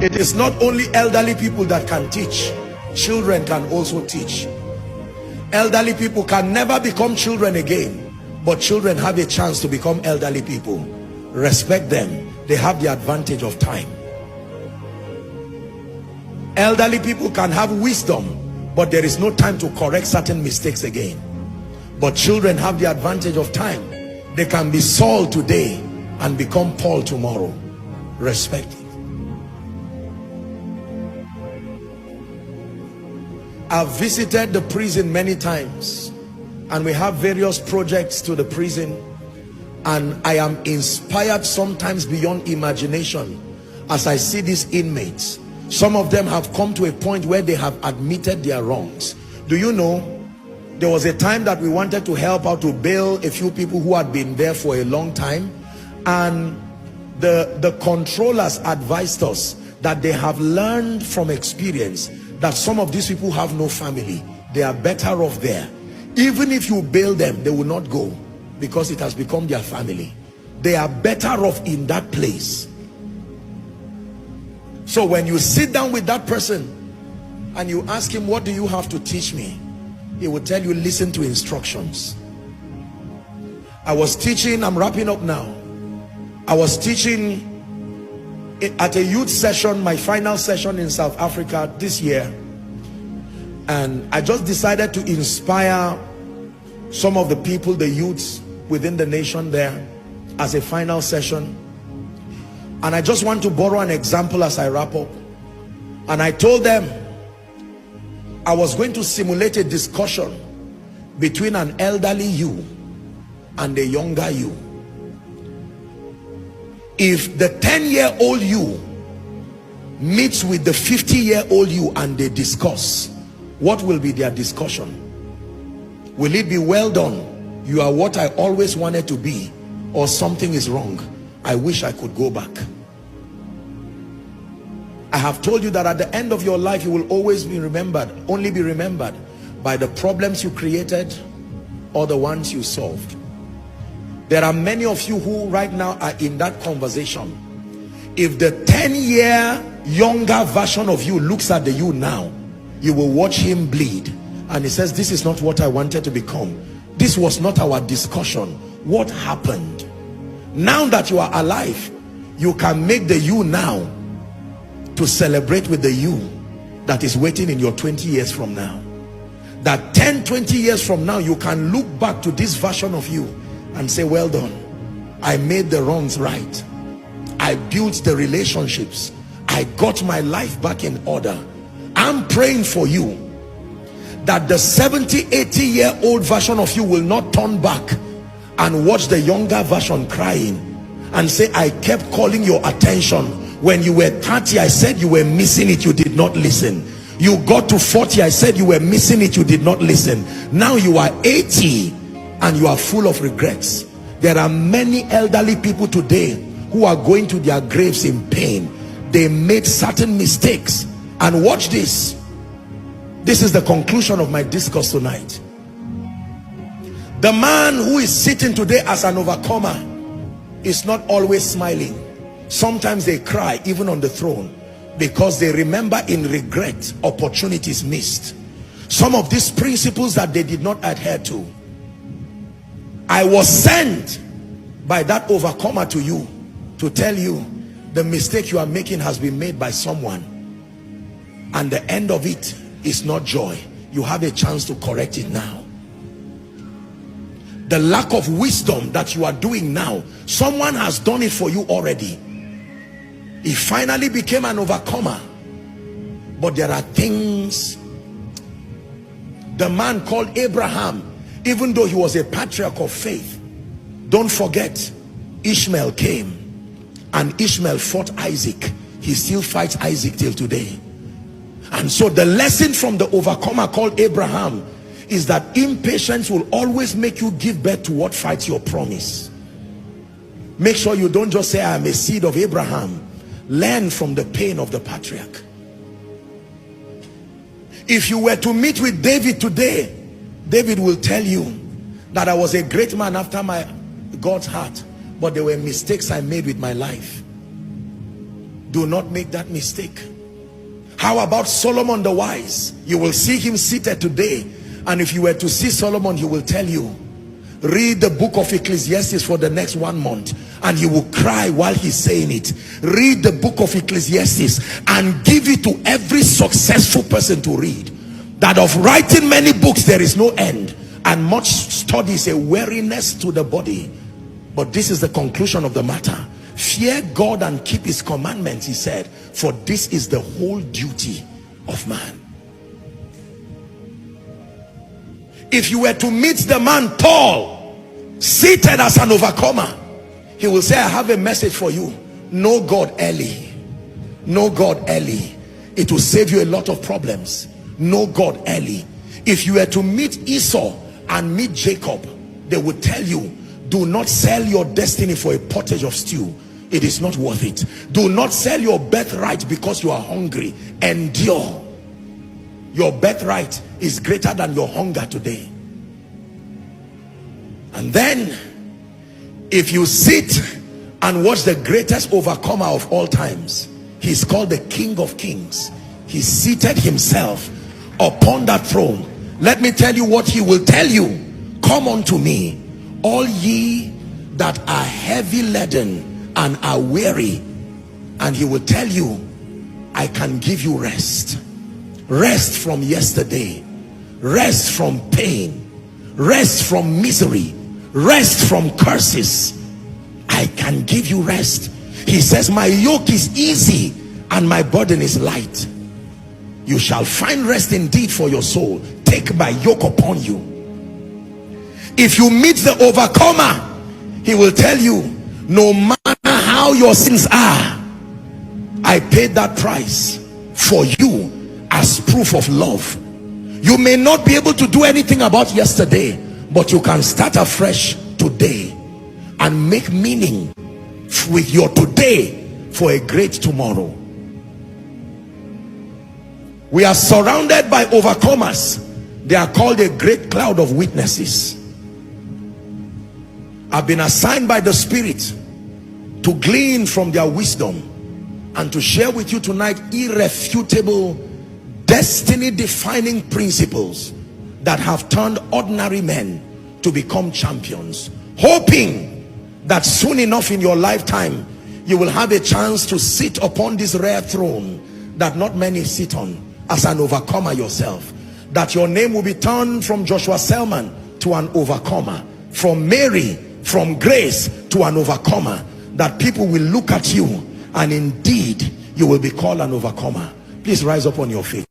It is not only elderly people that can teach, children can also teach. Elderly people can never become children again, but children have a chance to become elderly people. Respect them. They have the advantage of time. Elderly people can have wisdom, but there is no time to correct certain mistakes again. But children have the advantage of time. They can be Saul today and become Paul tomorrow. Respect it. I've visited the prison many times, and we have various projects to the prison, and I am inspired sometimes beyond imagination as I see these inmates. Some of them have come to a point where they have admitted their wrongs. Do you know, there was a time that we wanted to help out to bail a few people who had been there for a long time, and the controllers advised us that they have learned from experience that some of these people have no family. They are better off there. Even if you bail them, they will not go, because it has become their family. They are better off in that place. So when you sit down with that person and you ask him, what do you have to teach me? He will tell you, listen to instructions. I was teaching, I'm wrapping up now. I was teaching at a youth session, my final session in South Africa this year, and I just decided to inspire some of the people, the youths within the nation there, as a final session. And I just want to borrow an example as I wrap up. And I told them I was going to simulate a discussion between an elderly you and a younger you. If the 10-year-old you meets with the 50-year-old you and they discuss, what will be their discussion? Will it be, well done, you are what I always wanted to be, or something is wrong, I wish I could go back? I have told you that at the end of your life you will always be remembered, only be remembered by the problems you created or the ones you solved. There are many of you who right now are in that conversation. If the 10-year younger version of you looks at the you now, you will watch him bleed, and he says, this is not what I wanted to become. This was not our discussion. What happened? Now that you are alive, you can make the you now to celebrate with the you that is waiting in your 20 years from now. That 10, 20 years from now, you can look back to this version of you and say, well done, I made the wrongs right, I built the relationships, I got my life back in order. I'm praying for you that the 70, 80-year-old version of you will not turn back and watch the younger version crying and say, I kept calling your attention. When you were 30, I said you were missing it, you did not listen. You got to 40, I said you were missing it, you did not listen. Now you are 80 and you are full of regrets. There are many elderly people today who are going to their graves in pain. They made certain mistakes. And watch this. This is the conclusion of my discourse tonight. The man who is sitting today as an overcomer is not always smiling. Sometimes they cry even on the throne, because they remember in regret opportunities missed. Some of these principles that they did not adhere to. I was sent by that overcomer to you to tell you the mistake you are making has been made by someone, and the end of it is not joy. You have a chance to correct it now. The lack of wisdom that you are doing now, someone has done it for you already. He finally became an overcomer, but there are things. The man called Abraham, even though he was a patriarch of faith, don't forget, Ishmael came and Ishmael fought Isaac. He still fights Isaac till today. And so the lesson from the overcomer called Abraham is that impatience will always make you give birth to what fights your promise. Make sure you don't just say, I am a seed of Abraham. Learn from the pain of the patriarch. If you were to meet with David today, David will tell you that I was a great man after God's heart, but there were mistakes I made with my life. Do not make that mistake. How about Solomon the wise? You will see him seated today, and if you were to see Solomon, he will tell you, read the book of Ecclesiastes for the next 1 month, and he will cry while he's saying it. Read the book of Ecclesiastes and give it to every successful person to read. That of writing many books there is no end, and much study is a weariness to the body. But this is the conclusion of the matter. Fear God and keep his commandments, he said, for this is the whole duty of man. If you were to meet the man Paul, seated as an overcomer, he will say, I have a message for you. Know God early. Know God early. It will save you a lot of problems. Know God early. If you were to meet Esau and meet Jacob, they would tell you, do not sell your destiny for a pottage of stew. It is not worth it. Do not sell your birthright because you are hungry. Endure. Your birthright is greater than your hunger today. And then, if you sit and watch the greatest overcomer of all times, he's called the King of Kings. He seated himself upon that throne. Let me tell you what he will tell you. Come unto me, all ye that are heavy laden and are weary, and he will tell you, I can give you rest. Rest from yesterday, rest from pain, rest from misery, rest from curses. I can give you rest. He says, my yoke is easy and my burden is light. You shall find rest indeed for your soul. Take my yoke upon you. If you meet the overcomer, he will tell you, no matter how your sins are, I paid that price for you as proof of love. You may not be able to do anything about yesterday, but you can start afresh today and make meaning with your today for a great tomorrow. We are surrounded by overcomers. They are called a great cloud of witnesses. I've been assigned by the Spirit to glean from their wisdom and to share with you tonight irrefutable, destiny-defining principles that have turned ordinary men to become champions, hoping that soon enough in your lifetime you will have a chance to sit upon this rare throne that not many sit on, as an overcomer yourself. That your name will be turned from Joshua Selman to an overcomer, from Mary, from Grace to an overcomer. That people will look at you and indeed you will be called an overcomer. Please rise up on your feet.